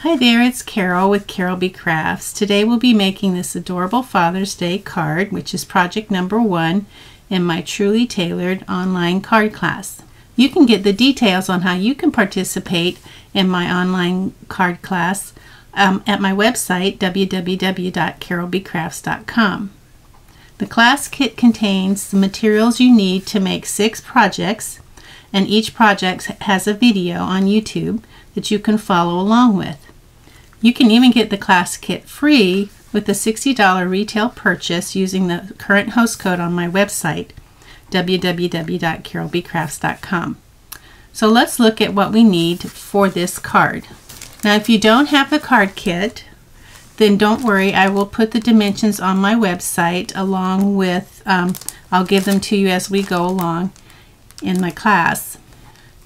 Hi there, it's Carol with Carol B Crafts. Today we'll be making this adorable Father's Day card, which is project number 1 in my Truly Tailored online card class. You can get the details on how you can participate in my online card class at my website, www.carolbcrafts.com. The class kit contains the materials you need to make 6 projects, and each project has a video on YouTube that you can follow along with. You can even get the class kit free with a $60 retail purchase using the current host code on my website, www.carolbcrafts.com. So let's look at what we need for this card. Now if you don't have the card kit, then don't worry, I will put the dimensions on my website along with, I'll give them to you as we go along in my class.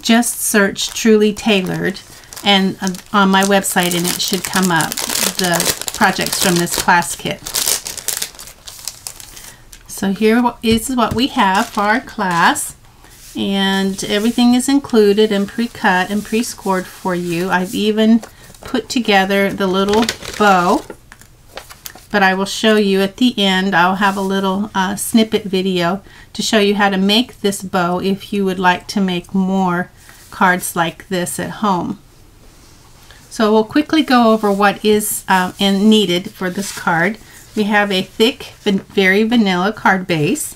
Just search Truly Tailored and on my website, and it should come up, the projects from this class kit. So here is what we have for our class, and everything is included and pre-cut and pre-scored for you. I've even put together the little bow, but I will show you at the end. I'll have a little snippet video to show you how to make this bow if you would like to make more cards like this at home. So we'll quickly go over what is needed for this card. We have a thick, very vanilla card base,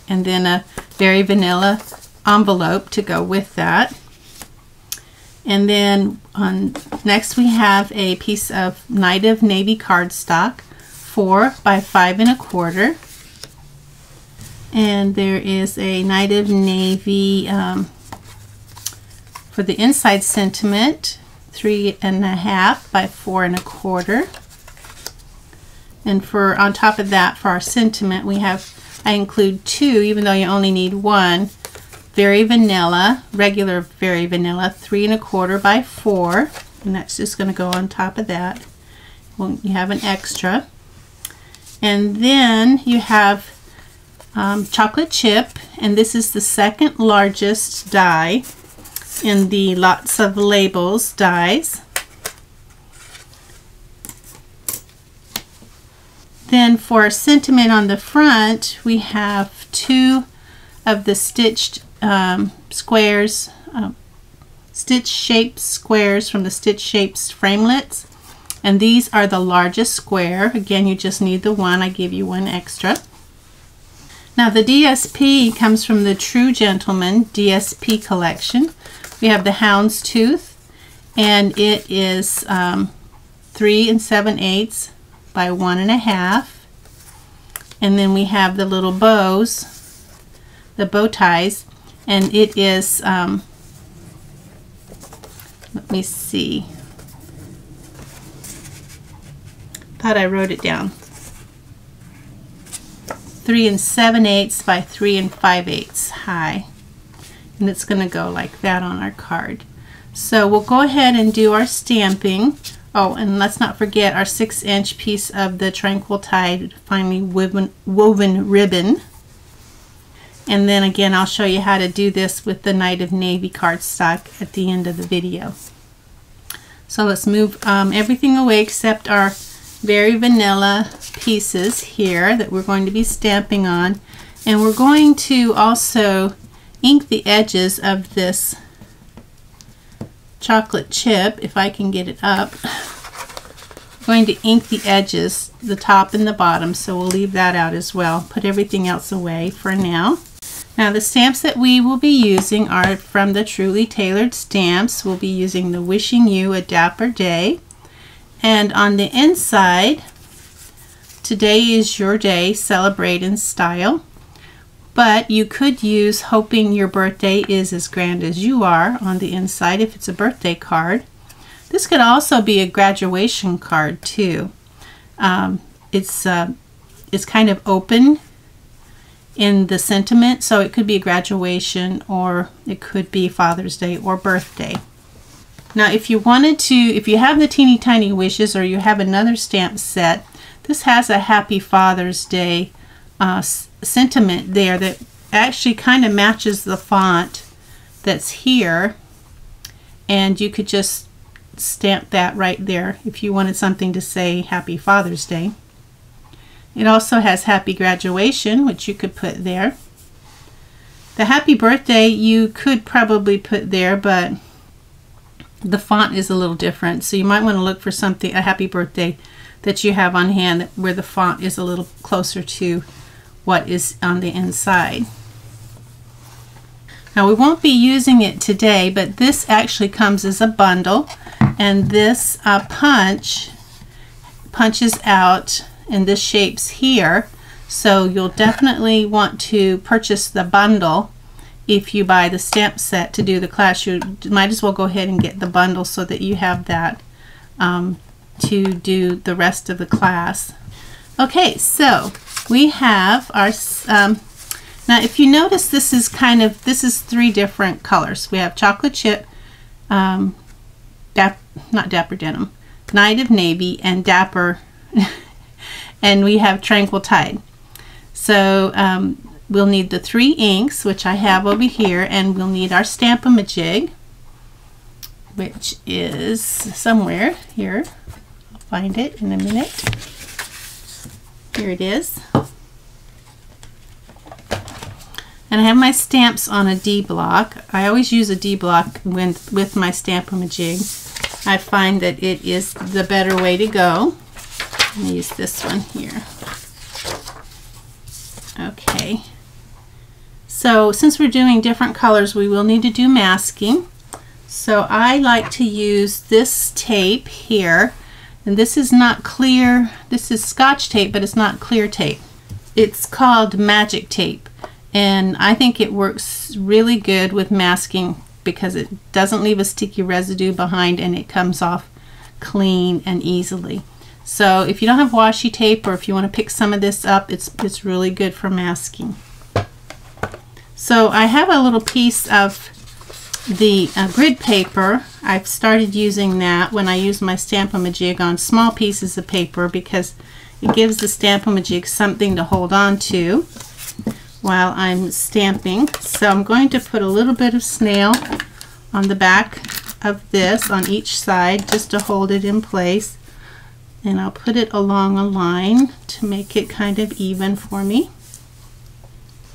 and then a very vanilla envelope to go with that. And then next we have a piece of Night of Navy cardstock, 4 by 5 1/4. And there is a Night of Navy for the inside sentiment, 3 1/2 by 4 1/4. And for on top of that, for our sentiment, I include 2, even though you only need 1. Very vanilla, regular very vanilla, 3 1/4 by 4, and that's just going to go on top of that. Well, you have an extra, and then you have chocolate chip, and this is the second largest die in the Lots of Labels dies. Then for our sentiment on the front, we have 2 of the stitched squares, stitch shaped squares from the Stitch Shapes framelits, and these are the largest square. Again, you just need the 1. I give you 1 extra. Now the DSP comes from the True Gentleman DSP collection. We have the Houndstooth, and it is 3 7/8 by 1 1/2. And then we have the little bows, the bow ties, and it is, let me see, thought I wrote it down, 3 7/8 by 3 5/8 high, and it's going to go like that on our card. So we'll go ahead and do our stamping. Oh, and let's not forget our 6-inch piece of the Tranquil Tide finely woven ribbon. And then again, I'll show you how to do this with the Night of Navy cardstock at the end of the video. So let's move everything away except our very vanilla pieces here that we're going to be stamping on. And we're going to also ink the edges of this chocolate chip, if I can get it up. I'm going to ink the edges, the top and the bottom, so we'll leave that out as well. Put everything else away for now. Now the stamps that we will be using are from the Truly Tailored stamps. We'll be using the Wishing You a Dapper Day. And on the inside, today is your day, celebrate in style. But you could use Hoping Your Birthday is as Grand as You Are on the inside if it's a birthday card. This could also be a graduation card too. It's kind of open in the sentiment, so it could be a graduation, or it could be Father's Day or birthday. Now if you wanted to, if you have the Teeny Tiny Wishes or you have another stamp set, this has a Happy Father's Day sentiment there that actually kind of matches the font that's here, and you could just stamp that right there if you wanted something to say Happy Father's Day. It also has Happy Graduation, which you could put there. The Happy Birthday you could probably put there, but the font is a little different, so you might want to look for something, a Happy Birthday that you have on hand where the font is a little closer to what is on the inside. Now we won't be using it today, but this actually comes as a bundle, and this punches out in this shapes here, so you'll definitely want to purchase the bundle. If you buy the stamp set to do the class, you might as well go ahead and get the bundle so that you have that to do the rest of the class. Okay, so we have our now if you notice, this is three different colors. We have chocolate chip, not Dapper Denim, Night of Navy, and Dapper and we have Tranquil Tide. So we'll need the 3 inks, which I have over here, and we'll need our Stampin'-A-Jig, which is somewhere here. I'll find it in a minute. Here it is. And I have my stamps on a D block. I always use a D block with my Stampin'-A-Jig. I find that it is the better way to go. I'm going to use this one here. Okay. So since we're doing different colors, we will need to do masking. So I like to use this tape here. And this is not clear. This is Scotch tape, but it's not clear tape. It's called Magic Tape. And I think it works really good with masking because it doesn't leave a sticky residue behind, and it comes off clean and easily. So if you don't have washi tape, or if you want to pick some of this up, it's really good for masking. So I have a little piece of the grid paper. I've started using that when I use my Stampin'-A-Jig on small pieces of paper because it gives the Stampin'-A-Jig something to hold on to while I'm stamping. So I'm going to put a little bit of snail on the back of this on each side just to hold it in place, and I'll put it along a line to make it kind of even for me.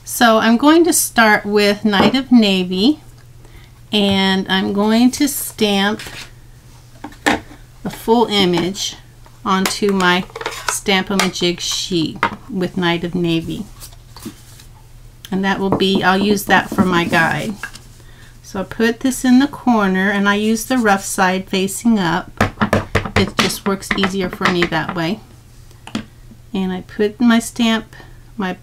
So I'm going to start with Night of Navy, and I'm going to stamp the full image onto my Stampin'-A-Jig sheet with Night of Navy. And that will be, I'll use that for my guide. So I put this in the corner, and I use the rough side facing up. It just works easier for me that way. And I put my stamp, my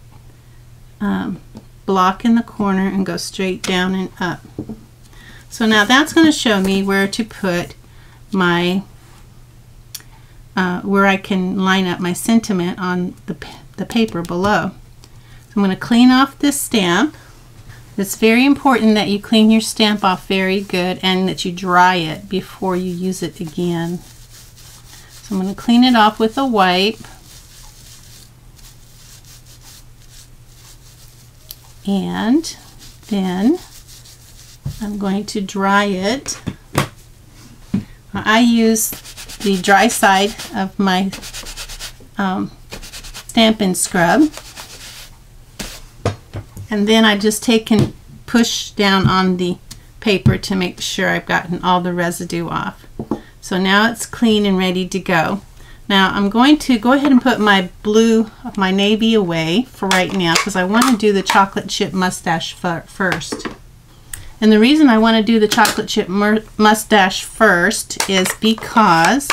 block in the corner, and go straight down and up. So now that's going to show me where to put my, where I can line up my sentiment on the paper below. I'm going to clean off this stamp. It's very important that you clean your stamp off very good and that you dry it before you use it again. So I'm going to clean it off with a wipe. And then I'm going to dry it. I use the dry side of my Stampin' scrub. And then I just take and push down on the paper to make sure I've gotten all the residue off. So now it's clean and ready to go. Now I'm going to go ahead and put my blue, my navy away for right now because I want to do the chocolate chip mustache first. And the reason I want to do the chocolate chip mustache first is because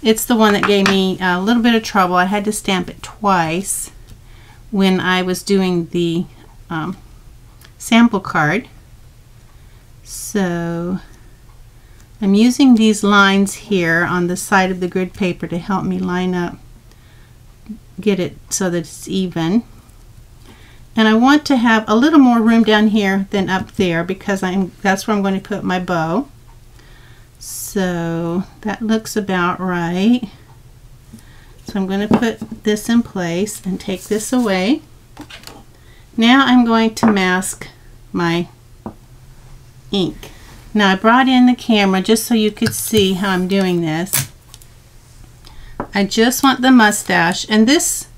it's the one that gave me a little bit of trouble. I had to stamp it twice when I was doing the sample card. So I'm using these lines here on the side of the grid paper to help me line up, get it so that it's even. And I want to have a little more room down here than up there because that's where I'm going to put my bow. So that looks about right. So I'm going to put this in place and take this away. Now I'm going to mask my ink. Now I brought in the camera just so you could see how I'm doing this. I just want the mustache, and this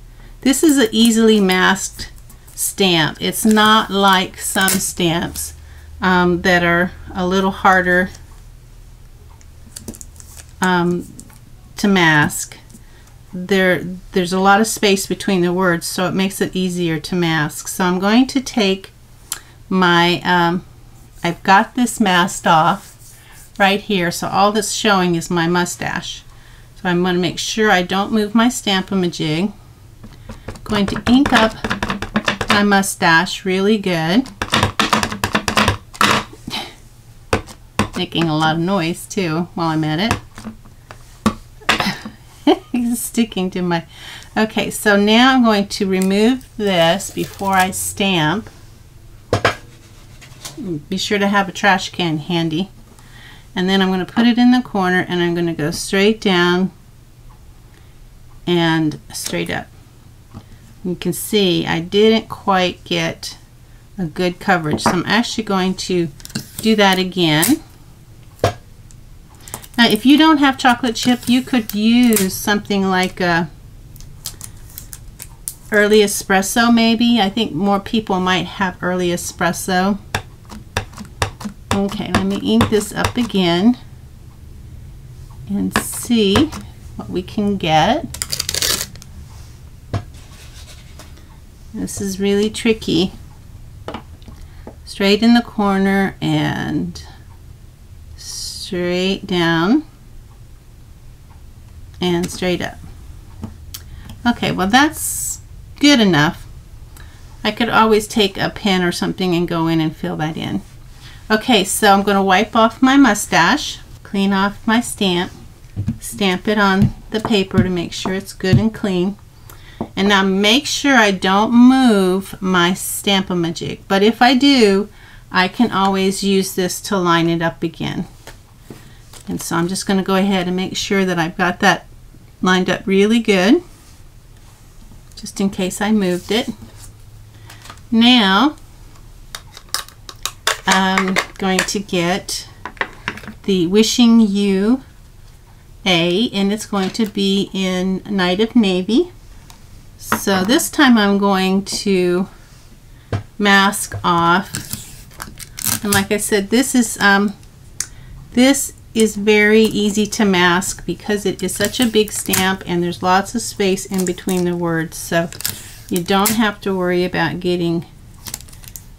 is an easily masked stamp. It's not like some stamps that are a little harder to mask. There's a lot of space between the words, so it makes it easier to mask. So I'm going to take my I've got this masked off right here, so all that's showing is my mustache. So I'm going to make sure I don't move my Stampin' Going to ink up my mustache really good. Making a lot of noise too while I'm at it. It's sticking to my... Okay, so now I'm going to remove this before I stamp. Be sure to have a trash can handy. And then I'm going to put it in the corner, and I'm going to go straight down and straight up. You can see I didn't quite get a good coverage, so I'm actually going to do that again. Now, if you don't have chocolate chip, you could use something like a early espresso maybe. I think more people might have early espresso. Okay, let me ink this up again and see what we can get. This is really tricky. Straight in the corner and straight down and straight up. Okay, well that's good enough. I could always take a pen or something and go in and fill that in. Okay, so I'm going to wipe off my mustache, clean off my stamp, stamp it on the paper to make sure it's good and clean. And now make sure I don't move my Stampin', but if I do, I can always use this to line it up again. And so I'm just going to go ahead and make sure that I've got that lined up really good, just in case I moved it. Now I'm going to get the Wishing You A, and it's going to be in Night of Navy. So this time I'm going to mask off, and like I said, this is very easy to mask because it is such a big stamp and there's lots of space in between the words, so you don't have to worry about getting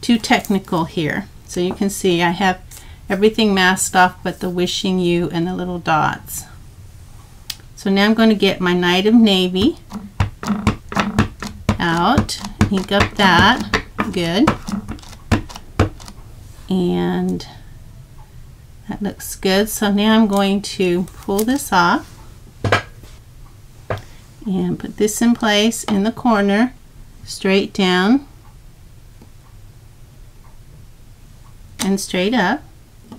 too technical here. So you can see I have everything masked off but the Wishing You and the little dots. So now I'm going to get my Night of Navy out, ink up that good, and that looks good. So now I'm going to pull this off and put this in place in the corner, straight down and straight up.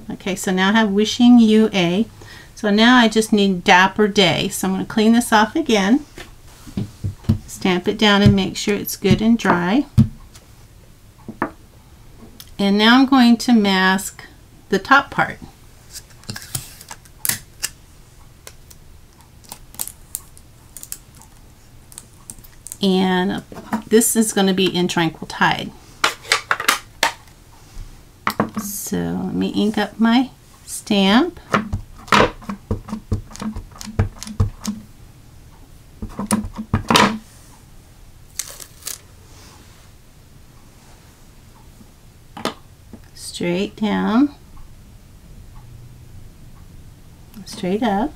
Okay, so now I have Wishing You A. So now I just need Dapper Day. So I'm going to clean this off again, stamp it down and make sure it's good and dry. And now I'm going to mask the top part. And this is going to be in Tranquil Tide. So let me ink up my stamp. Straight down, straight up.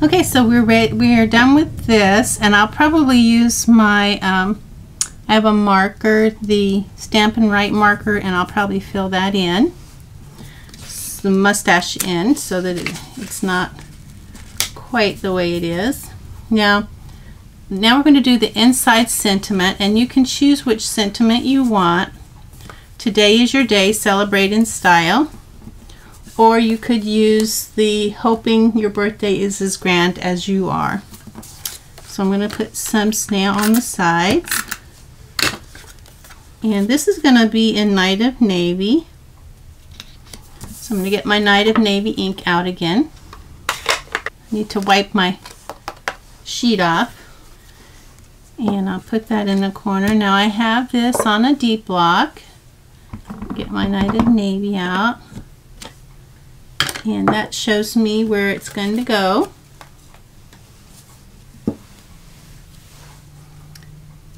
Okay, so we're ready. We are done with this, and I'll probably use my I have a marker, the Stampin' Right marker, and I'll probably fill that in, the mustache in, so that it's not quite the way it is. Now we're going to do the inside sentiment, and you can choose which sentiment you want. Today is your day, celebrate in style. Or you could use the hoping your birthday is as grand as you are. So I'm going to put some snail on the sides. And this is going to be in Night of Navy. So I'm going to get my Night of Navy ink out again. I need to wipe my sheet off. And I'll put that in the corner. Now I have this on a deep block. Get my Night of Navy out. And that shows me where it's going to go.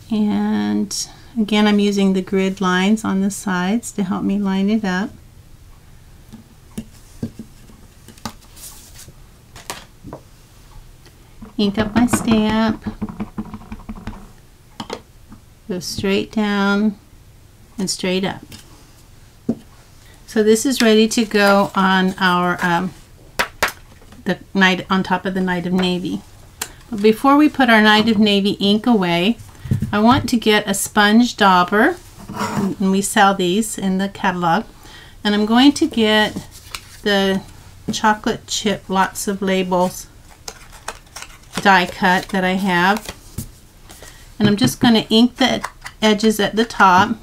And again, I'm using the grid lines on the sides to help me line it up. Ink up my stamp. Go straight down and straight up. So this is ready to go on our on top of the Night of Navy. But before we put our Night of Navy ink away, I want to get a sponge dauber, and we sell these in the catalog. And I'm going to get the chocolate chip lots of labels die cut that I have. And I'm just going to ink the edges at the top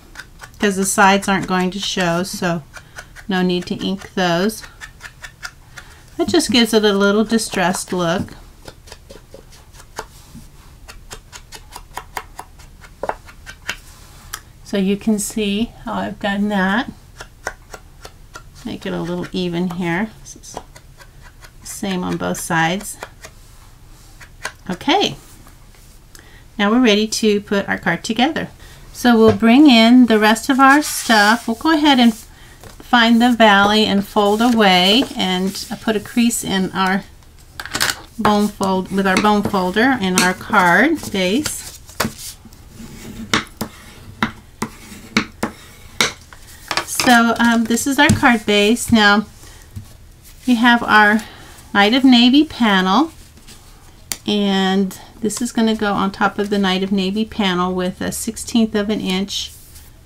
because the sides aren't going to show, so no need to ink those. That just gives it a little distressed look. So you can see how I've done that. Make it a little even here. This is the same on both sides. Okay. Now we're ready to put our card together. So we'll bring in the rest of our stuff. We'll go ahead and find the valley and fold away, and put a crease in our bone fold with our bone folder in our card base. So this is our card base. Now we have our Night of Navy panel, and this is going to go on top of the Night of Navy panel with a 1/16 of an inch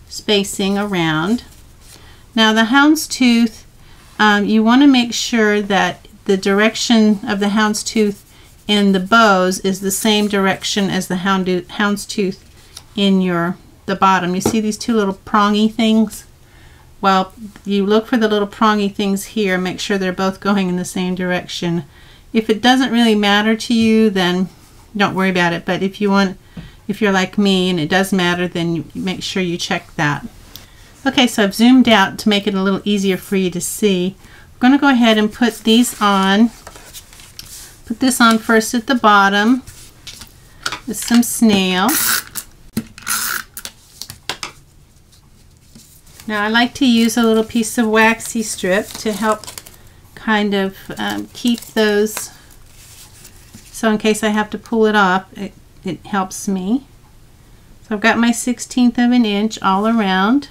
spacing around. Now the houndstooth, you want to make sure that the direction of the houndstooth in the bows is the same direction as the houndstooth in the bottom. You see these two little prongy things? Well, you look for the little prongy things here, make sure they're both going in the same direction. If it doesn't really matter to you, then don't worry about it. But if you're like me and it does matter, then you make sure you check that. Okay, so I've zoomed out to make it a little easier for you to see. I'm going to go ahead and put these on. Put this on first at the bottom with some snail. Now I like to use a little piece of waxy strip to help kind of keep those, so in case I have to pull it off, it helps me. So I've got my 1/16 of an inch all around.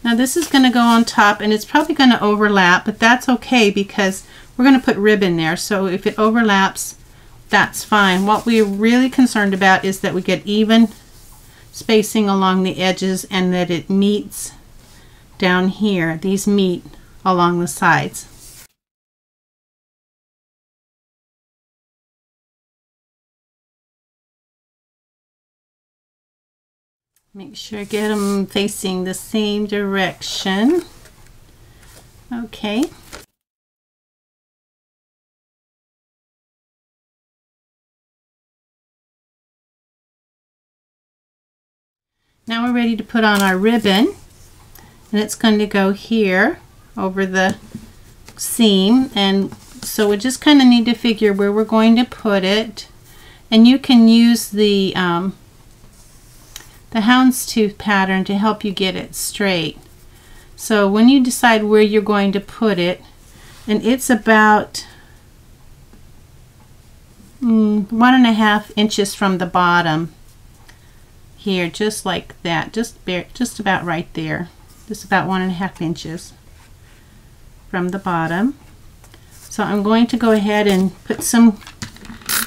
Now this is going to go on top, and it's probably going to overlap, but that's okay because we're going to put ribbon there. So if it overlaps, that's fine. What we're really concerned about is that we get even spacing along the edges and that it meets down here. These meet along the sides. Make sure I get them facing the same direction. Okay. Now we're ready to put on our ribbon, and it's going to go here over the seam, and so we just kind of need to figure where we're going to put it. And you can use the houndstooth pattern to help you get it straight. So when you decide where you're going to put it, and it's about 1.5 inches from the bottom here, just like that, just about right there, just about 1.5 inches from the bottom. So I'm going to go ahead and put some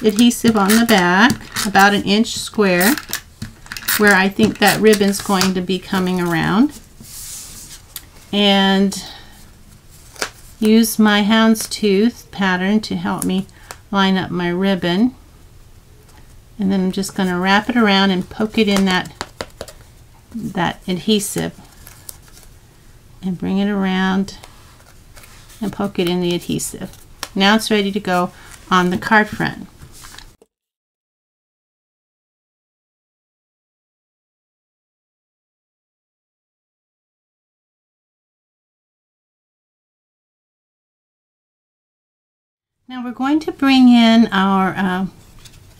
adhesive on the back, about 1 inch square, where I think that ribbon's going to be coming around, and use my houndstooth pattern to help me line up my ribbon. And then I'm just going to wrap it around and poke it in that adhesive. and bring it around and poke it in the adhesive. Now it's ready to go on the card front. Now we're going to bring in our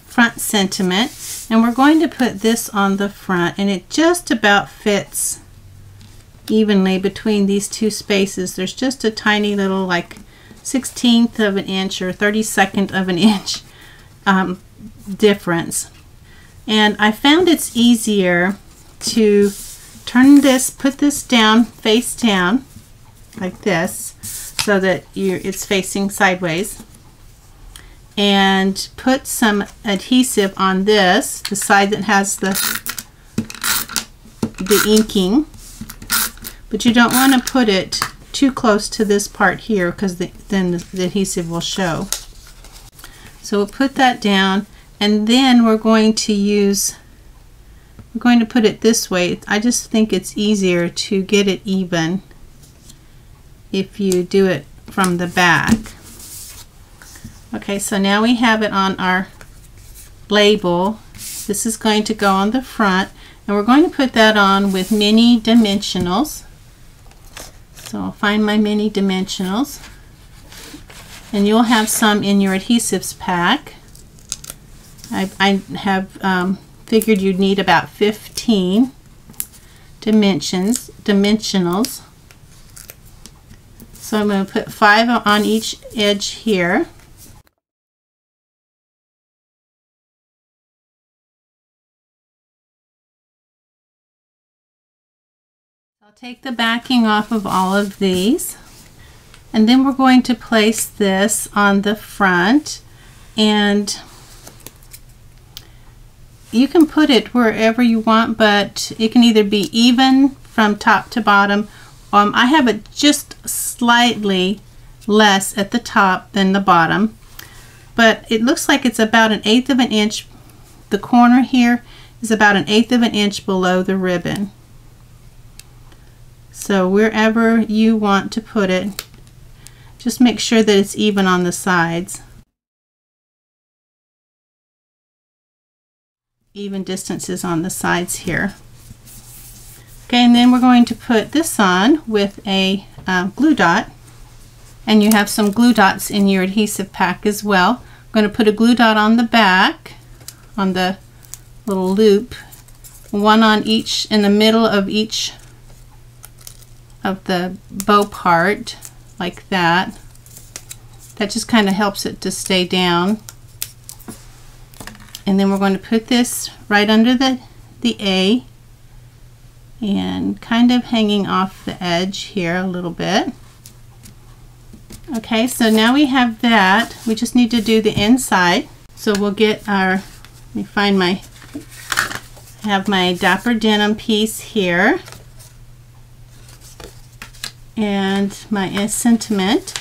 front sentiment, and we're going to put this on the front, and it just about fits evenly between these two spaces. There's just a tiny little, like 1/16 of an inch or 32nd of an inch difference. And I found it's easier to turn this, put this down, face down like this, so that it's facing sideways, and put some adhesive on this, the side that has the inking. But you don't want to put it too close to this part here, because then the adhesive will show. So we'll put that down, and then we're going to put it this way. I just think it's easier to get it even if you do it from the back. Okay, so now we have it on our label. This is going to go on the front, and we're going to put that on with mini dimensionals. So I'll find my mini dimensionals, and you'll have some in your adhesives pack. I have figured you'd need about 15 dimensionals. So I'm going to put 5 on each edge here. I'll take the backing off of all of these, and then we're going to place this on the front, and you can put it wherever you want, but it can either be even from top to bottom. I have it just slightly less at the top than the bottom, but it looks like it's about 1/8 of an inch. The corner here is about 1/8 of an inch below the ribbon. So wherever you want to put it, just make sure that it's even on the sides. Even distances on the sides here. Okay, and then we're going to put this on with a glue dot. And you have some glue dots in your adhesive pack as well. I'm going to put a glue dot on the back, on the little loop, one on each, in the middle of each of the bow part, like that. That just kind of helps it to stay down. And then we're going to put this right under the A, and kind of hanging off the edge here a little bit. Okay, so now we have that. We just need to do the inside. So we'll get our, let me find my, I have my Dapper Denim piece here, and my sentiment.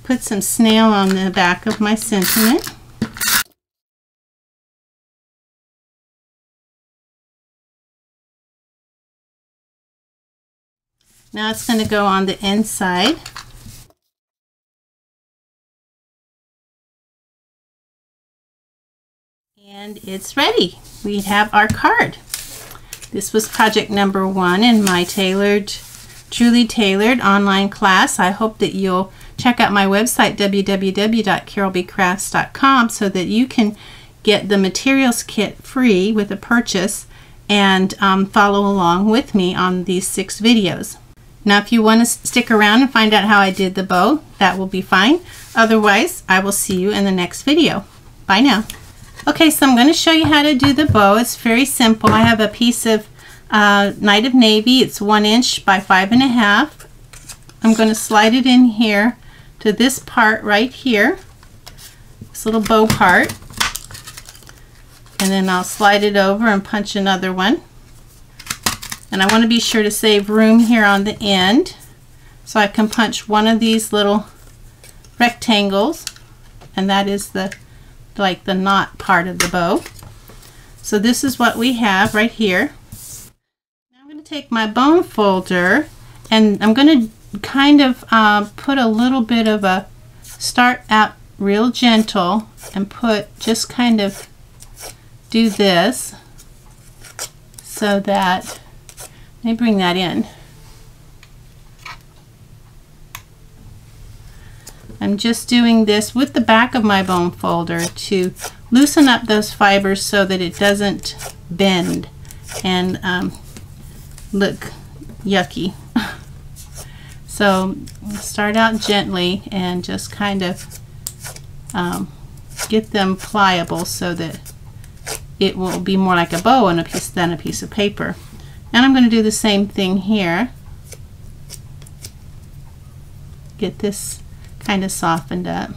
Put some snail on the back of my sentiment. Now it's going to go on the inside. And it's ready. We have our card. This was project number 1 in my truly tailored online class. I hope that you'll check out my website, www.carolbcrafts.com, so that you can get the materials kit free with a purchase, and follow along with me on these 6 videos. Now if you want to stick around and find out how I did the bow, that will be fine. Otherwise, I will see you in the next video. Bye now. Okay, so I'm going to show you how to do the bow. It's very simple. I have a piece of Night of Navy. It's 1 inch by 5.5. I'm going to slide it in here to this part right here, this little bow part, and then I'll slide it over and punch another one. And I want to be sure to save room here on the end, so I can punch one of these little rectangles, and that is the knot part of the bow. So this is what we have right here. Now I'm going to take my bone folder And I'm going to kind of put a little bit of a, start out real gentle and put, just kind of do this so that, let me bring that in. I'm just doing this with the back of my bone folder to loosen up those fibers so that it doesn't bend and look yucky. So start out gently and just kind of get them pliable so that it will be more like a bow on than a piece of paper. And I'm going to do the same thing here. Get this kind of softened up.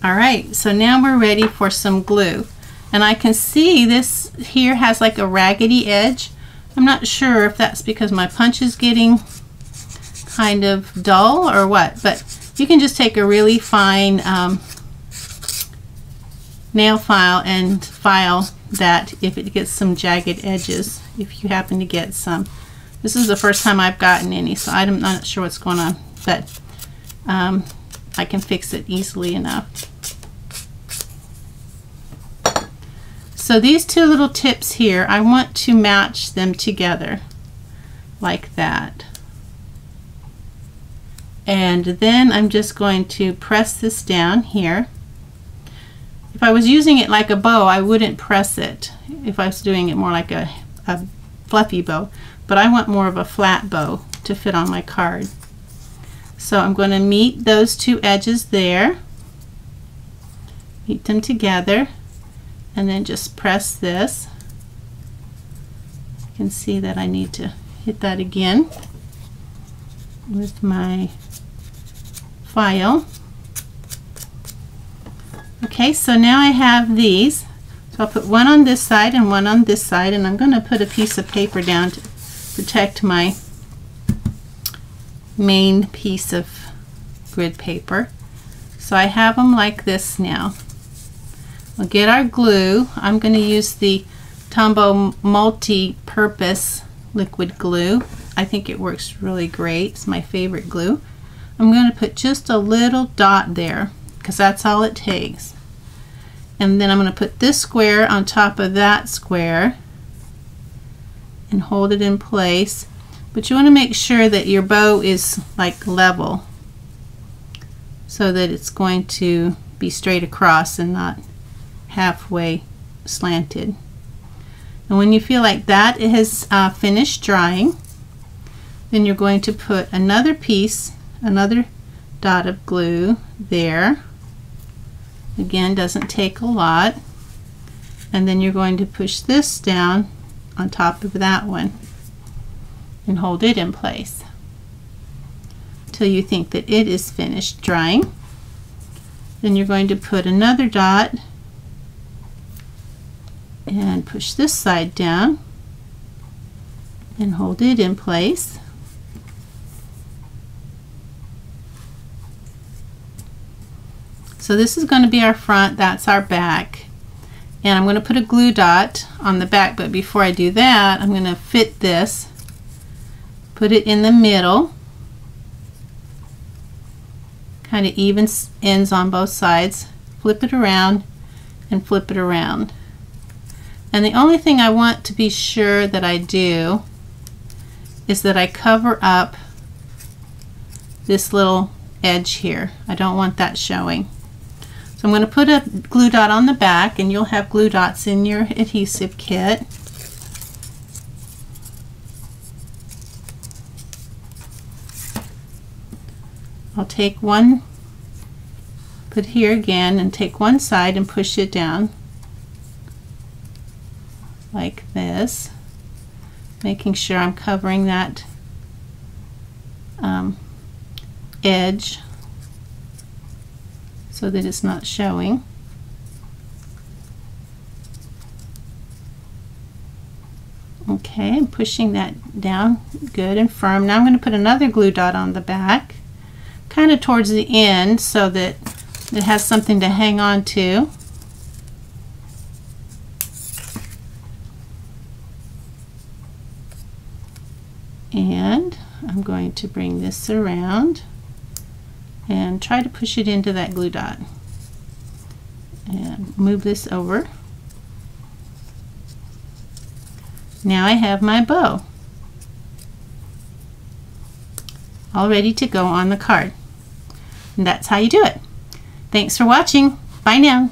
Alright, so now we're ready for some glue. And I can see this here has like a raggedy edge. I'm not sure if that's because my punch is getting kind of dull or what, but you can just take a really fine nail file and file that if it gets some jagged edges, if you happen to get some. This is the first time I've gotten any, so I'm not sure what's going on, but I can fix it easily enough. So these two little tips here, I want to match them together like that. And then I'm just going to press this down here. If I was using it like a bow, I wouldn't press it if I was doing it more like a fluffy bow, but I want more of a flat bow to fit on my card. So I'm going to meet those two edges there, meet them together, and then just press this. You can see that I need to hit that again with my file. Okay, so now I have these. So I'll put one on this side and one on this side, and I'm going to put a piece of paper down to protect my main piece of grid paper. So I have them like this now. We'll get our glue. I'm going to use the Tombow multi-purpose liquid glue. I think it works really great. It's my favorite glue. I'm going to put just a little dot there because that's all it takes. And then I'm going to put this square on top of that square and hold it in place. But you want to make sure that your bow is like level so that it's going to be straight across and not halfway slanted. And when you feel like that it has finished drying, then you're going to put another piece, another dot of glue there. Again, doesn't take a lot. And then you're going to push this down on top of that one and hold it in place till you think that it is finished drying. Then you're going to put another dot and push this side down and hold it in place. So this is going to be our front, that's our back. And I'm going to put a glue dot on the back, but before I do that, I'm going to fit this, put it in the middle, kind of even ends on both sides, flip it around and flip it around. And the only thing I want to be sure that I do is that I cover up this little edge here. I don't want that showing. So I'm going to put a glue dot on the back, and you'll have glue dots in your adhesive kit. I'll take one, put here again, and take one side and push it down like this, making sure I'm covering that edge so that it's not showing. Okay, I'm pushing that down good and firm. Now I'm going to put another glue dot on the back, kind of towards the end so that it has something to hang on to. And I'm going to bring this around and try to push it into that glue dot. And move this over. Now I have my bow all ready to go on the card. And that's how you do it. Thanks for watching. Bye now.